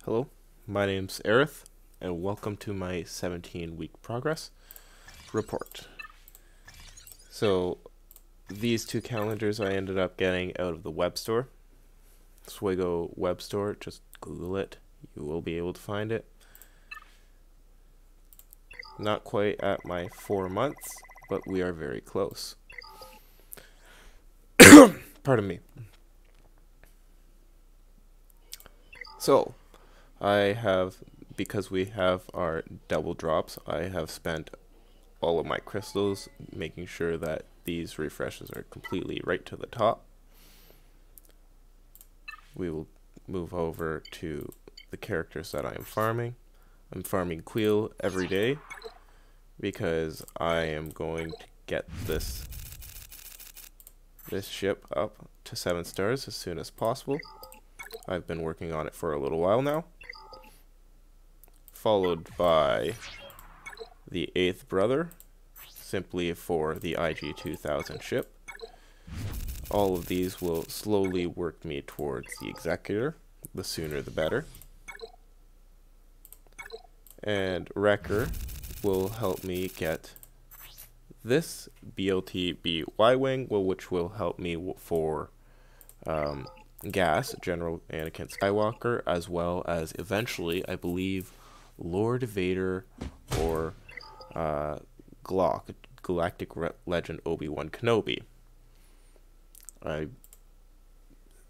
Hello, my name's Aerith, and welcome to my 17-week progress report. So, these two calendars I ended up getting out of the web store. SWGOH web store, just Google it. You will be able to find it. Not quite at my 4 months, but we are very close. Pardon me. So, because we have our double drops, I have spent all of my crystals making sure that these refreshes are completely right to the top. We will move over to the characters that I am farming. I'm farming Queel every day because I am going to get this ship up to 7 stars as soon as possible. I've been working on it for a little while now. Followed by the 8th brother, simply for the IG-2000 ship. All of these will slowly work me towards the executor, the sooner the better. And Wrecker will help me get this BLTB Y-Wing, which will help me for Gas, General Anakin Skywalker, as well as eventually, I believe, Lord Vader or Galactic Legend Obi-Wan Kenobi.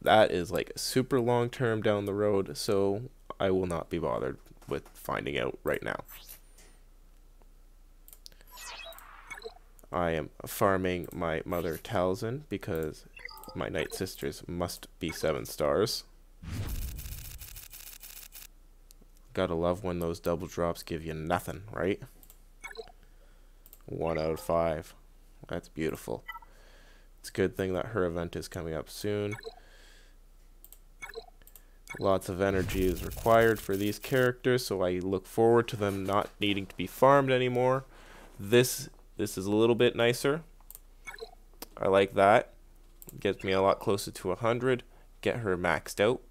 That is like super long term down the road, so I will not be bothered with finding out right now. I am farming my Mother Talzin because my Night Sisters must be 7 stars. Gotta love when those double drops give you nothing, right? 1 out of 5. That's beautiful. It's a good thing that her event is coming up soon. Lots of energy is required for these characters, so I look forward to them not needing to be farmed anymore. This is a little bit nicer. I like that. Gets me a lot closer to 100. Get her maxed out.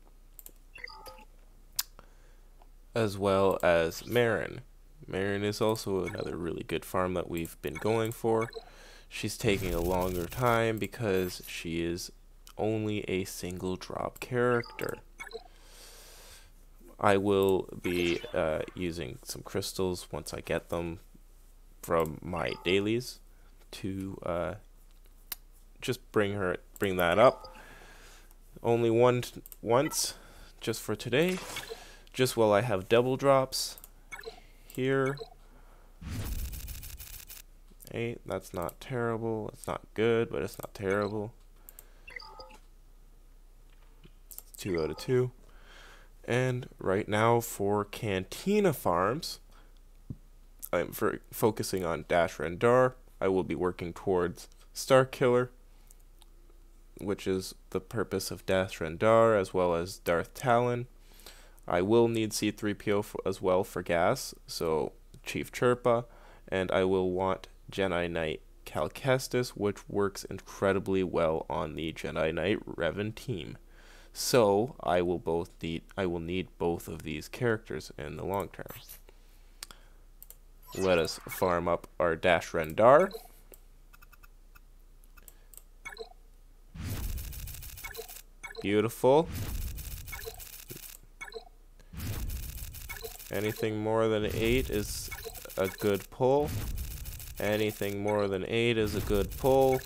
As well as Marin. Marin is also another really good farm that we've been going for. She's taking a longer time because she is only a single drop character. I will be using some crystals once I get them from my dailies to just bring that up. Only once, just for today. Just while I have double drops here. 8, that's not terrible. It's not good, but it's not terrible. 2 out of 2. And right now for Cantina farms, I'm focusing on Dash Rendar. I will be working towards Star Killer, which is the purpose of Dash Rendar, as well as Darth Talon. I will need C-3PO as well for gas, so Chief Chirpa, and I will want Jedi Knight Cal Kestis, which works incredibly well on the Jedi Knight Revan team. So I will need both of these characters in the long term. Let us farm up our Dash Rendar. Beautiful. Anything more than 8 is a good pull. Anything more than 8 is a good pull.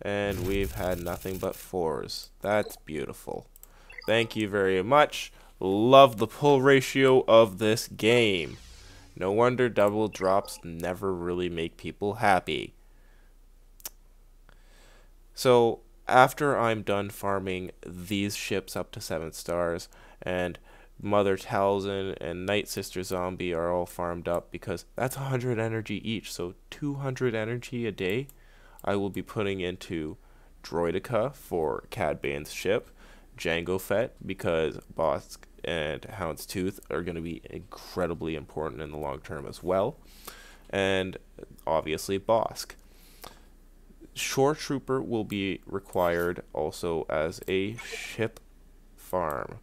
And we've had nothing but 4s. That's beautiful. Thank you very much. Love the pull ratio of this game. No wonder double drops never really make people happy. So, after I'm done farming these ships up to 7 stars, and Mother Talzin and Night Sister Zombie are all farmed up, because that's 100 energy each, so 200 energy a day I will be putting into Droideka for Cad Bane's ship, Jango Fett because Bosk and Houndstooth are going to be incredibly important in the long term as well, and obviously Bosk. Shore Trooper will be required also as a ship farm.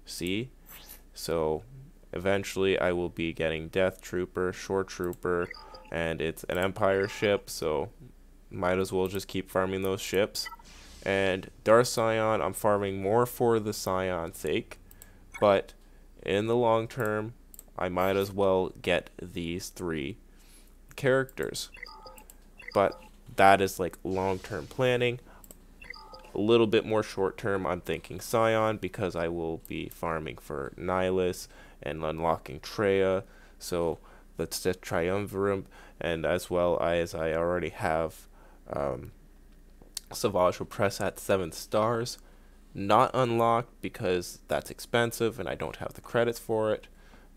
See? So eventually I will be getting Death Trooper, Shore Trooper, and it's an Empire ship, so might as well just keep farming those ships. And Darth Scion, I'm farming more for the Scion's sake, but in the long term, I might as well get these 3 characters. But that is like long-term planning. A little bit more short-term, I'm thinking Scion, because I will be farming for Nihilus and unlocking Traya, so the Sith Triumvirate, and as well as I already have Savage Opress at 7 stars. Not unlocked because that's expensive and I don't have the credits for it,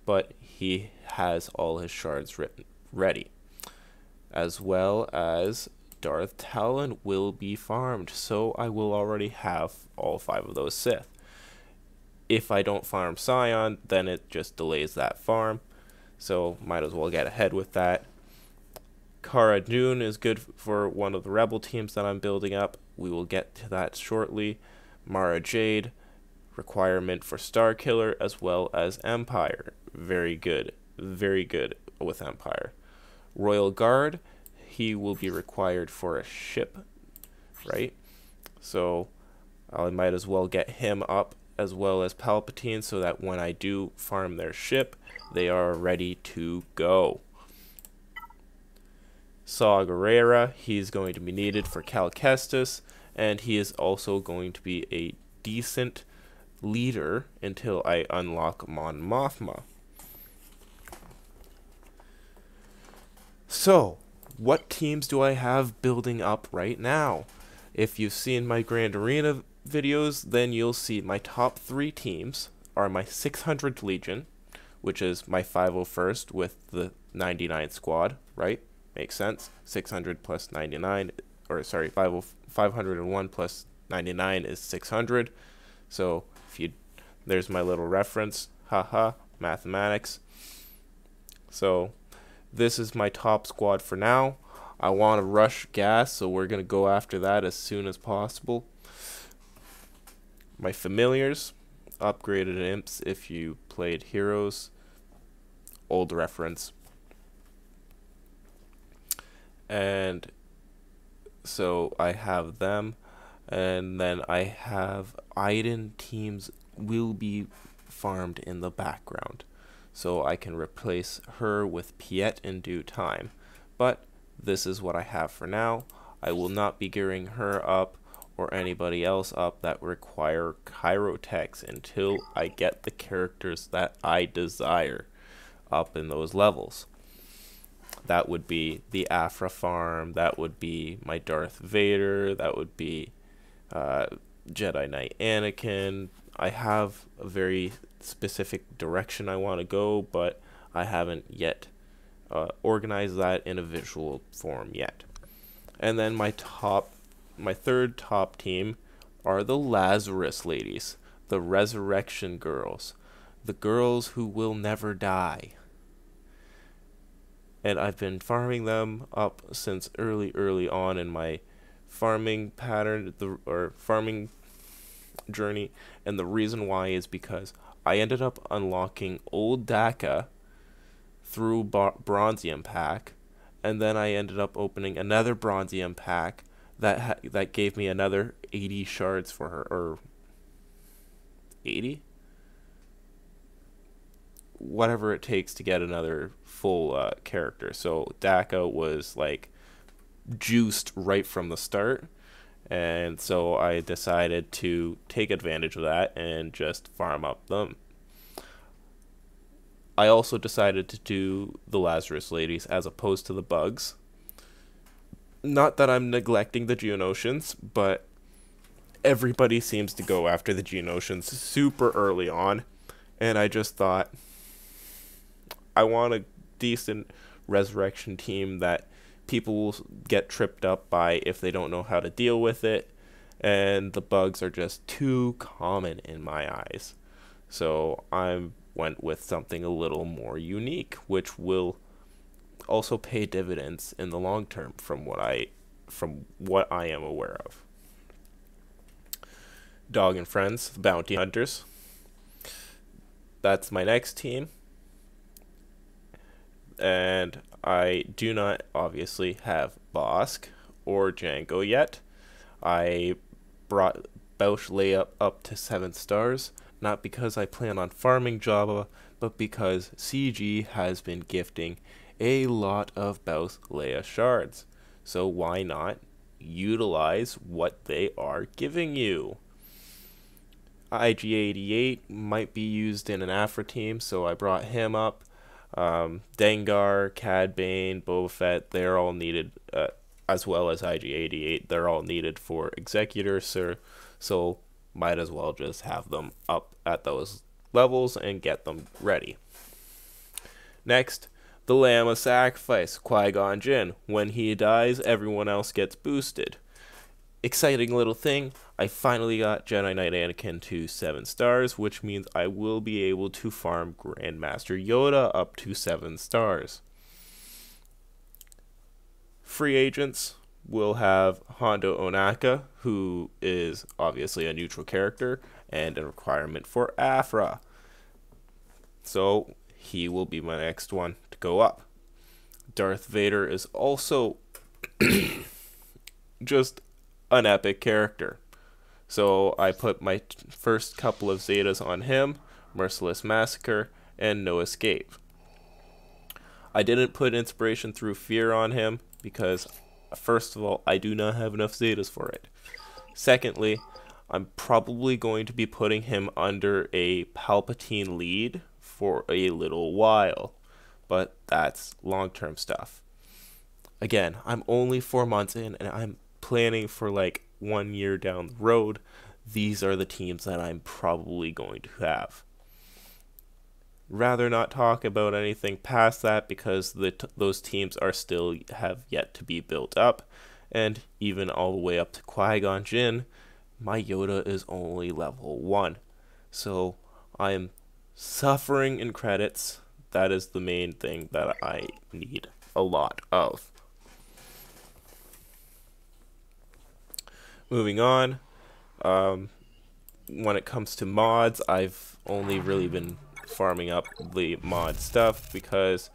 but he has all his shards ready. As well as Darth Talon will be farmed, so I will already have all 5 of those Sith. If I don't farm Scion, then it just delays that farm, so might as well get ahead with that. Cara Dune is good for one of the rebel teams that I'm building up. We will get to that shortly. Mara Jade, requirement for Star Killer as well as Empire. Very good with Empire. Royal Guard, he will be required for a ship, right? So I might as well get him up as well as Palpatine so that when I do farm their ship, they are ready to go. Saw Gerrera, he's going to be needed for Cal Kestis, and he is also going to be a decent leader until I unlock Mon Mothma. So, what teams do I have building up right now? If you've seen my Grand Arena videos, then you'll see my top 3 teams are my 600th Legion, which is my 501st with the 99 squad, right? Makes sense. 600 plus 99, or sorry, 501 plus 99 is 600. So there's my little reference. Haha, mathematics. So this is my top squad for now. I want to rush gas, so we're going to go after that as soon as possible. My familiars, upgraded imps if you played Heroes. Old reference. And so I have them, and then I have Iden teams will be farmed in the background, so I can replace her with Piet in due time. But this is what I have for now. I will not be gearing her up or anybody else up that require Chirotechs until I get the characters that I desire up in those levels. That would be the Aphra farm, that would be my Darth Vader, that would be Jedi Knight Anakin. I have a very specific direction I want to go, but I haven't yet organized that in a visual form yet. And then my third top team are the Lazarus ladies, the Resurrection girls, the girls who will never die. And I've been farming them up since early on in my farming pattern, or farming journey, and the reason why is because I ended up unlocking Old Daka through Bronzium pack, and then I ended up opening another Bronzium pack that gave me another 80 shards for her, or 80? Whatever it takes to get another full character. So Daka was like juiced right from the start, and so I decided to take advantage of that and just farm up them. I also decided to do the Lazarus ladies as opposed to the bugs. Not that I'm neglecting the Geonosians, but everybody seems to go after the Geonosians super early on, and I just thought I want a decent resurrection team that people will get tripped up by if they don't know how to deal with it, and the bugs are just too common in my eyes. So I went with something a little more unique, which will also pay dividends in the long term from what I am aware of. Dog and Friends, the Bounty Hunters. that's my next team. And I do not obviously have Bosk or Django yet. I brought Bausch Leia up to 7 stars, not because I plan on farming Java, but because CG has been gifting a lot of Bausch Leia shards. So why not utilize what they are giving you? IG-88 might be used in an Aphra team, so I brought him up. Dengar, Cad Bane, Boba Fett, they're all needed, as well as IG-88, they're all needed for Executors, so might as well just have them up at those levels and get them ready. Next, the Lamb of Sacrifice, Qui-Gon Jinn. When he dies, everyone else gets boosted. Exciting little thing, I finally got Jedi Knight Anakin to 7 stars, which means I will be able to farm Grandmaster Yoda up to 7 stars. Free agents will have Hondo Onaka, who is obviously a neutral character and a requirement for Aphra. So he will be my next one to go up. Darth Vader is also just an epic character. So I put my first couple of Zetas on him, Merciless Massacre, and No Escape. I didn't put Inspiration Through Fear on him because, first of all, I do not have enough Zetas for it. Secondly, I'm probably going to be putting him under a Palpatine lead for a little while, but that's long-term stuff. Again, I'm only 4 months in, and I'm planning for like 1 year down the road. These are the teams that I'm probably going to have. Rather not talk about anything past that because those teams are still have yet to be built up, and even all the way up to Qui-Gon Jinn, my Yoda is only level 1. So I am suffering in credits. That is the main thing that I need a lot of. Moving on, when it comes to mods, I've only really been farming up the mod stuff because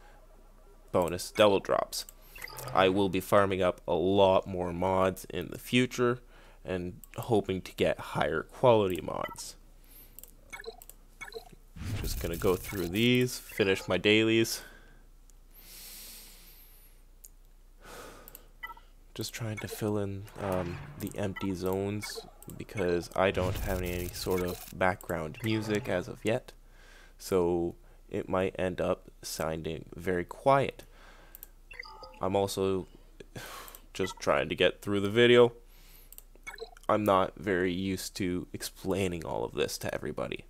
bonus double drops. I will be farming up a lot more mods in the future and hoping to get higher quality mods. Just gonna go through these, finish my dailies. Just trying to fill in the empty zones because I don't have any sort of background music as of yet, so it might end up sounding very quiet. I'm also just trying to get through the video. I'm not very used to explaining all of this to everybody,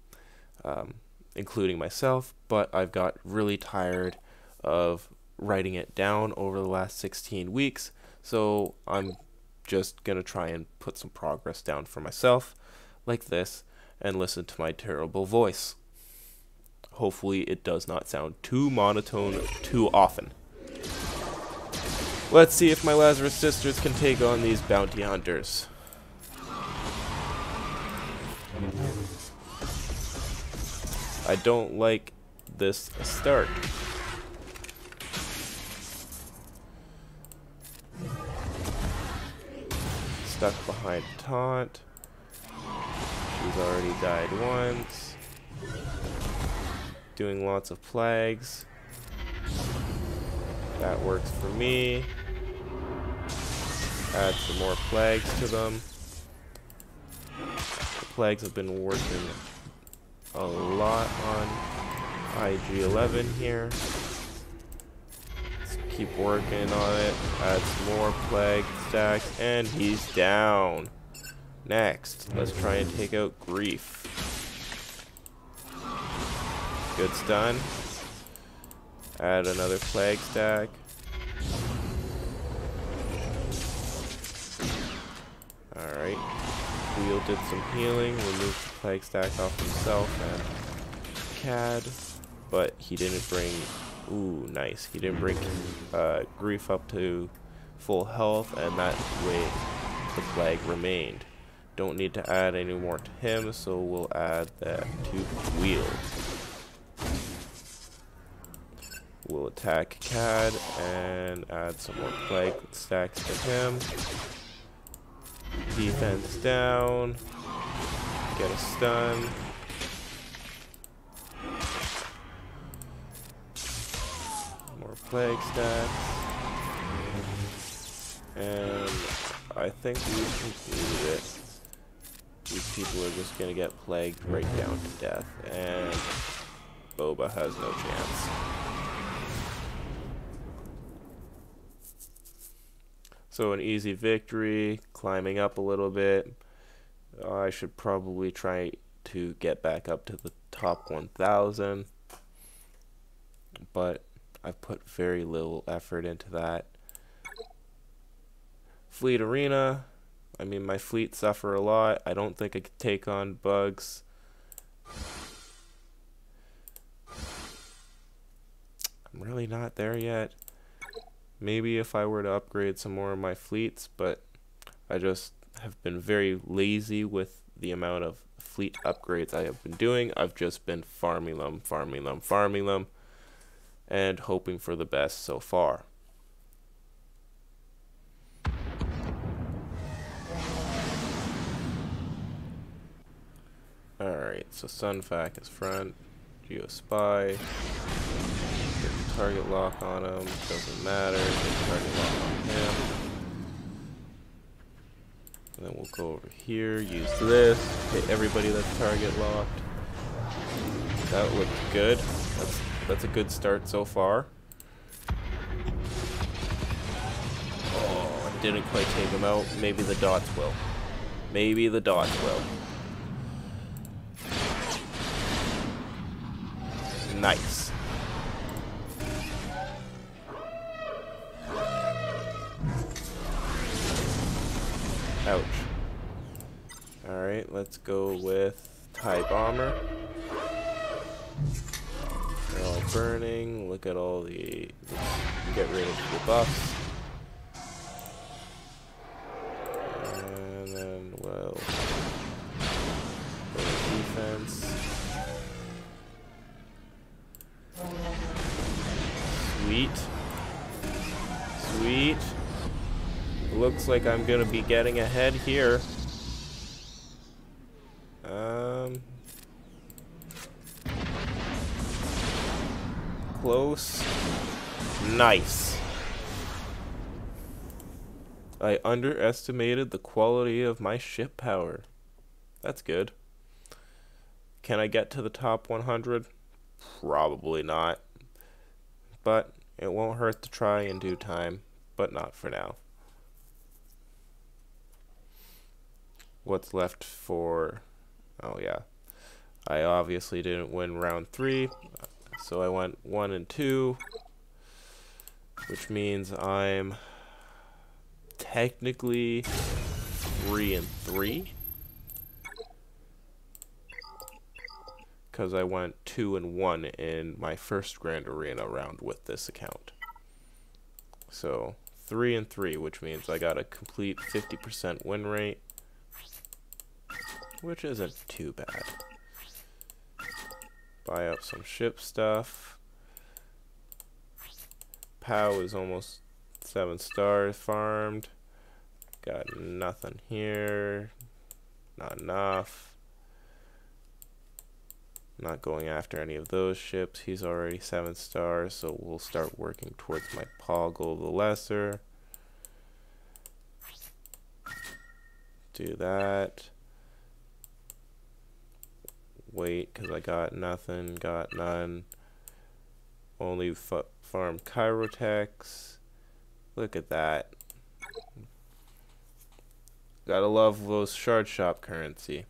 including myself, but I've got really tired of writing it down over the last 16 weeks. So I'm just going to try and put some progress down for myself, like this, and listen to my terrible voice. Hopefully it does not sound too monotone too often. Let's see if my Lazarus sisters can take on these bounty hunters. I don't like this start. Stuck behind taunt. She's already died once. Doing lots of plagues. That works for me. Add some more plagues to them. The plagues have been working a lot on IG-11 here. Keep working on it. Add some more plague stacks, and he's down. Next, let's try and take out Grief. Good stun. Add another plague stack. Alright. Wheel did some healing, removed the plague stack off himself and Cad, but he didn't bring. Ooh, nice. He didn't bring Grief up to full health, and that way the plague remained. Don't need to add any more to him, so we'll add that to Wheel. We'll attack Cad and add some more plague stacks to him. Defense down. Get a stun. More plague stacks. And I think we've completed it. These people are just gonna get plagued right down to death, and Boba has no chance. So an easy victory, climbing up a little bit. I should probably try to get back up to the top 1,000, but I've put very little effort into that. Fleet Arena. I mean, my fleet suffer a lot. I don't think I could take on bugs. I'm really not there yet. Maybe if I were to upgrade some more of my fleets, but I just have been very lazy with the amount of fleet upgrades I have been doing. I've just been farming them, and hoping for the best so far. Alright, so Sunfac is front, Geospy, get the target lock on him, doesn't matter, get the target lock on him. And then we'll go over here, use this, hit everybody that's target locked. That looked good. That's a good start so far. Oh, I didn't quite take him out. Maybe the dots will. Maybe the dots will. Nice. Ouch. Alright, let's go with TIE Bomber. They're all burning. Look at all the... Get rid of the buffs. And then, well... Go with defense. Sweet. Sweet. Looks like I'm gonna be getting ahead here. Close. Nice. I underestimated the quality of my ship power. That's good. Can I get to the top 100? Probably not. But it won't hurt to try in due time, but not for now. What's left for... Oh yeah. I obviously didn't win round 3, so I went 1 and 2, which means I'm technically 3 and 3, because I went 2 and 1 in my first Grand Arena round with this account. So 3 and 3, which means I got a complete 50% win rate, which isn't too bad. Buy up some ship stuff. POW is almost 7 stars farmed. Got nothing here. Not enough. Not going after any of those ships. He's already 7 stars, so we'll start working towards my Poggle the Lesser. Do that. Wait, because I got nothing, got none. Only farm Chirotex. Look at that. Gotta love those shard shop currency.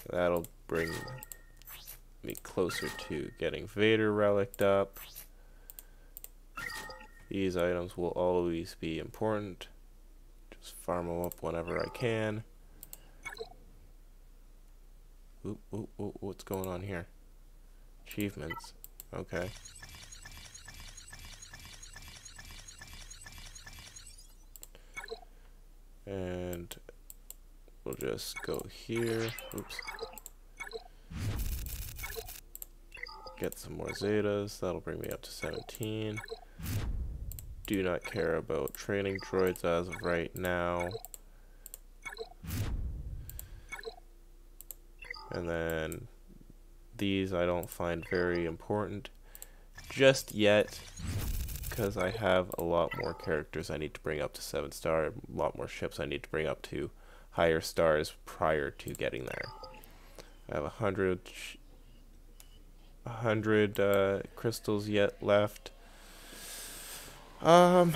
That'll bring me closer to getting Vader relicked up. These items will always be important. Just farm them up whenever I can. Ooh, ooh, ooh, what's going on here? Achievements. Okay. And we'll just go here. Oops. Get some more Zetas. That'll bring me up to 17. Do not care about training droids as of right now. And then these I don't find very important just yet, because I have a lot more characters I need to bring up to 7-star, a lot more ships I need to bring up to higher stars prior to getting there. I have 100 crystals yet left. I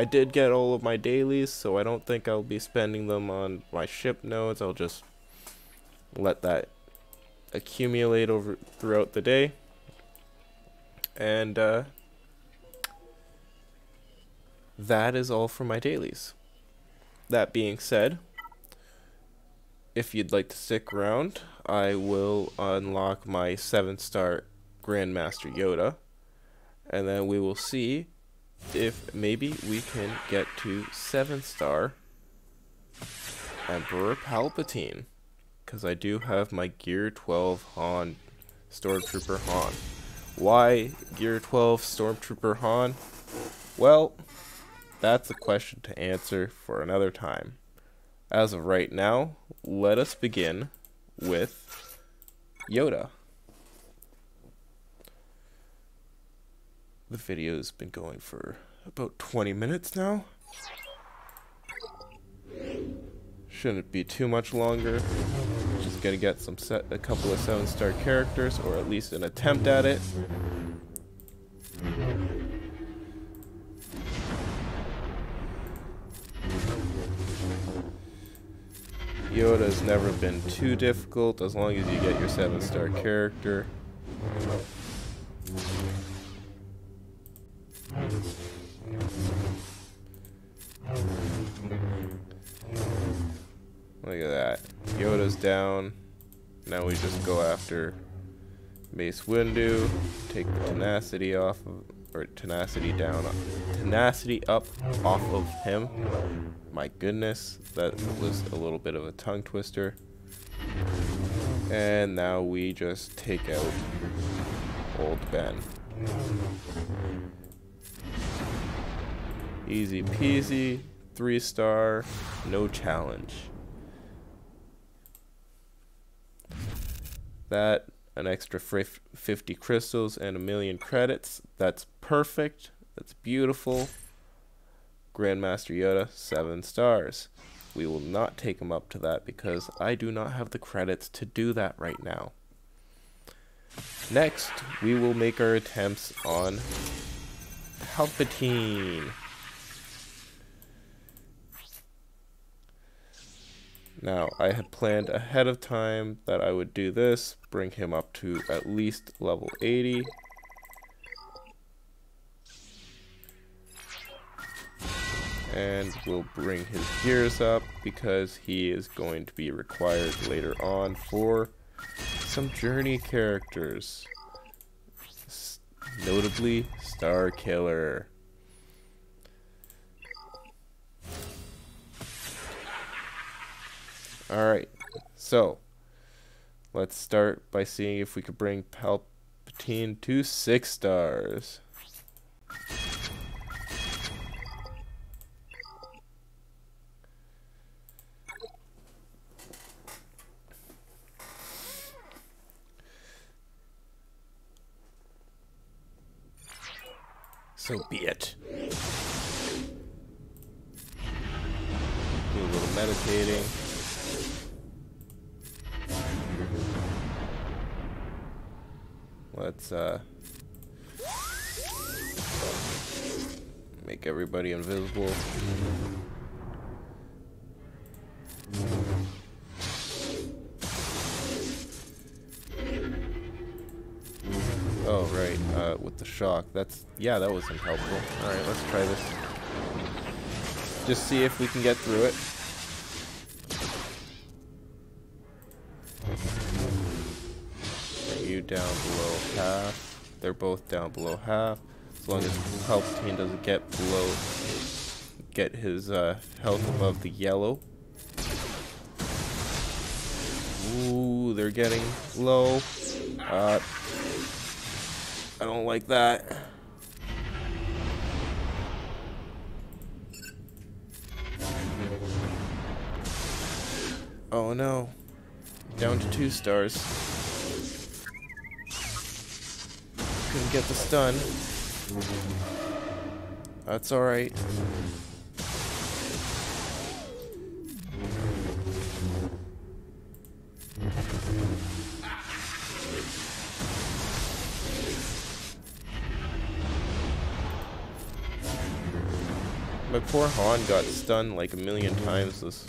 did get all of my dailies, so I don't think I'll be spending them on my ship nodes. I'll just let that accumulate over throughout the day. And that is all for my dailies. That being said, if you'd like to stick around, I will unlock my 7-star Grandmaster Yoda, and then we will see if maybe we can get to 7-star Emperor Palpatine, because I do have my Gear 12 Han, Stormtrooper Han. Why Gear 12 Stormtrooper Han? Well, that's a question to answer for another time. As of right now, let us begin with Yoda. The video's been going for about 20 minutes now. Shouldn't be too much longer. Just gonna get a couple of 7-star characters, or at least an attempt at it. Yoda's never been too difficult as long as you get your 7-star character. Look at that. Yoda's down. Now we just go after Mace Windu. Take the tenacity off of, or tenacity down, tenacity up off of him. My goodness, that was a little bit of a tongue twister. And now we just take out Old Ben. Easy peasy, 3-star, no challenge. That, an extra 50 crystals and 1,000,000 credits. That's perfect. That's beautiful. Grandmaster Yoda, 7 stars. We will not take him up to that because I do not have the credits to do that right now. Next, we will make our attempts on Palpatine. Now, I had planned ahead of time that I would do this, bring him up to at least level 80. And we'll bring his gears up because he is going to be required later on for some journey characters. Notably, Star Killer. Alright, so let's start by seeing if we could bring Palpatine to 6 stars. So be it. Do a little meditating. Let's make everybody invisible. Oh right, with the shock. Yeah, that wasn't helpful. Alright, let's try this. Just see if we can get through it. You down below half. They're both down below half. As long as Palpatine doesn't get his health above the yellow. Ooh, they're getting low. I don't like that. Oh no. Down to 2 stars. Couldn't get the stun. That's alright. My poor Han got stunned like a million times this.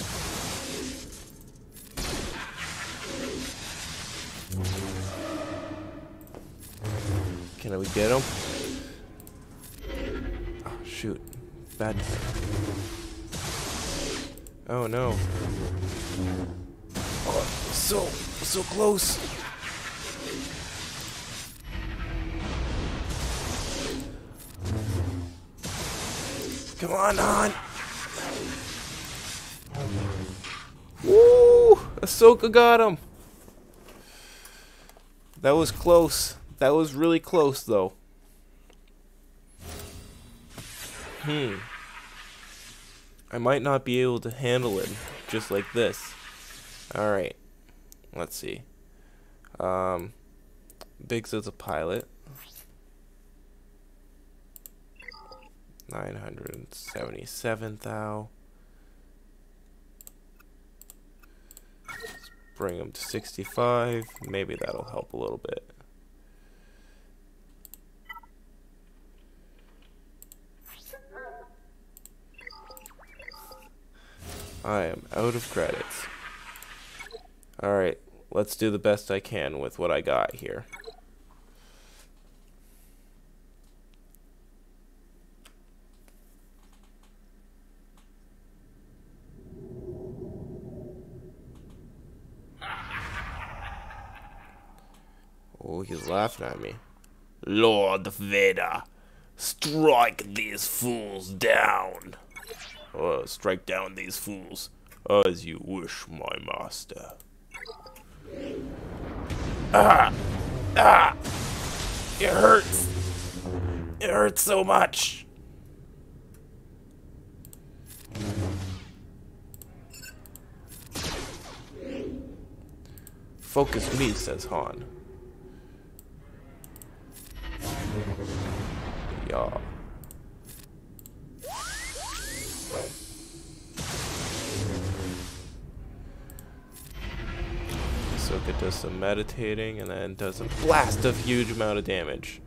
Can we get him? Oh, shoot. Bad. Oh no. Oh, so close. Come on, Han. Woo! Ahsoka got him. That was close. That was really close, though. I might not be able to handle it just like this. Alright. Let's see. Biggs is a pilot. 977 thou. Let's bring him to 65. Maybe that'll help a little bit. I am out of credits. Alright, let's do the best I can with what I got here. Oh, he's laughing at me. Lord Vader, strike these fools down. Strike down these fools as you wish, my master. Ah! Ah! It hurts! It hurts so much! Focus me, says Han. Yeah. Ahsoka does some meditating and then does a blast of huge amount of damage.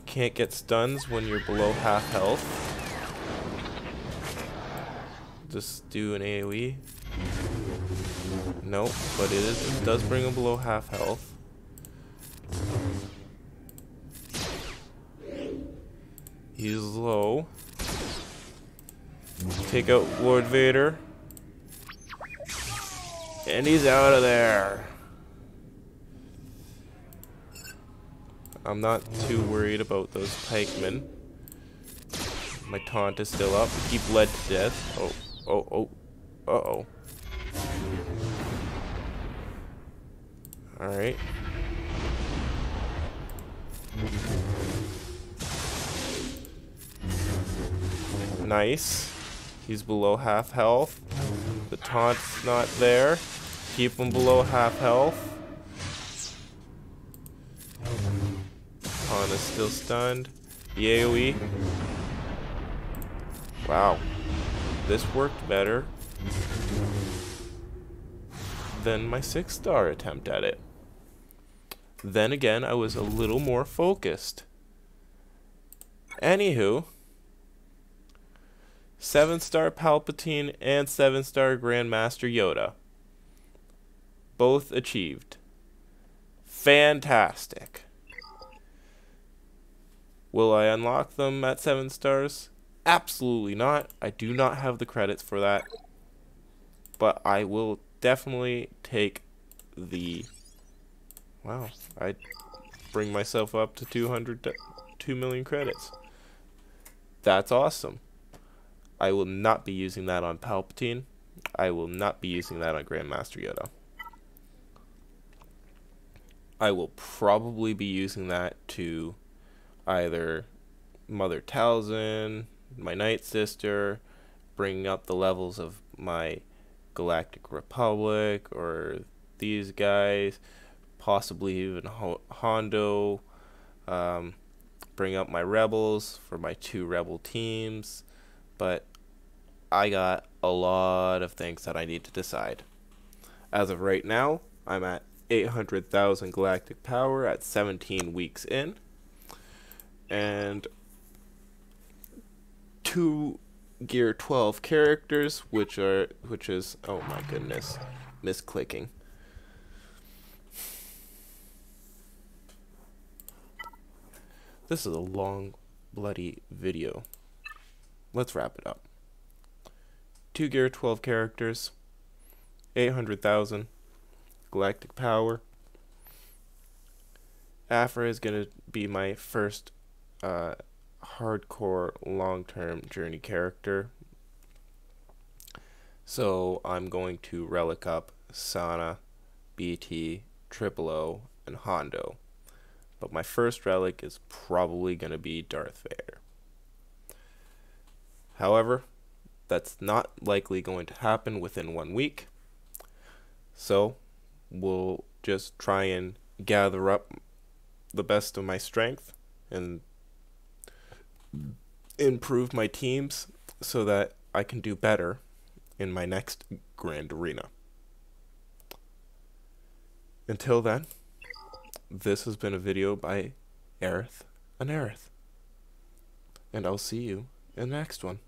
Can't get stuns when you're below half health. Just do an AoE. Nope, but it does bring him below half health. He's low. Take out Lord Vader. And he's out of there. I'm not too worried about those pikemen. My taunt is still up. We keep led to death. Oh. Uh-oh. Alright. Nice. He's below half health. The taunt's not there. Keep him below half health. Han is still stunned. The AoE. Wow. This worked better than my 6-star attempt at it. Then again, I was a little more focused. Anywho, 7-star Palpatine and 7-star Grandmaster Yoda. Both achieved. Fantastic. Will I unlock them at 7 stars? Absolutely not. I do not have the credits for that. But I will definitely take the... Wow, I bring myself up to 2 million credits. That's awesome. I will not be using that on Palpatine. I will not be using that on Grandmaster Yoda. I will probably be using that to either Mother Talzin, my Night Sister, bring up the levels of my Galactic Republic, or these guys, possibly even Hondo, bring up my rebels for my 2 rebel teams, but I got a lot of things that I need to decide. As of right now, I'm at 800,000 galactic power at 17 weeks in, and 2 Gear 12 characters, which is, oh my goodness, misclicking. This is a long, bloody video. Let's wrap it up. 2 Gear 12 characters, 800,000 galactic power. Aphra is going to be my first hardcore long-term journey character. So I'm going to relic up Sana, BT, Triple O, and Hondo. But my first relic is probably going to be Darth Vader. However, that's not likely going to happen within 1 week. So we'll just try and gather up the best of my strength and improve my teams so that I can do better in my next Grand Arena. Until then, this has been a video by Aerith and Aerith. And I'll see you in the next one.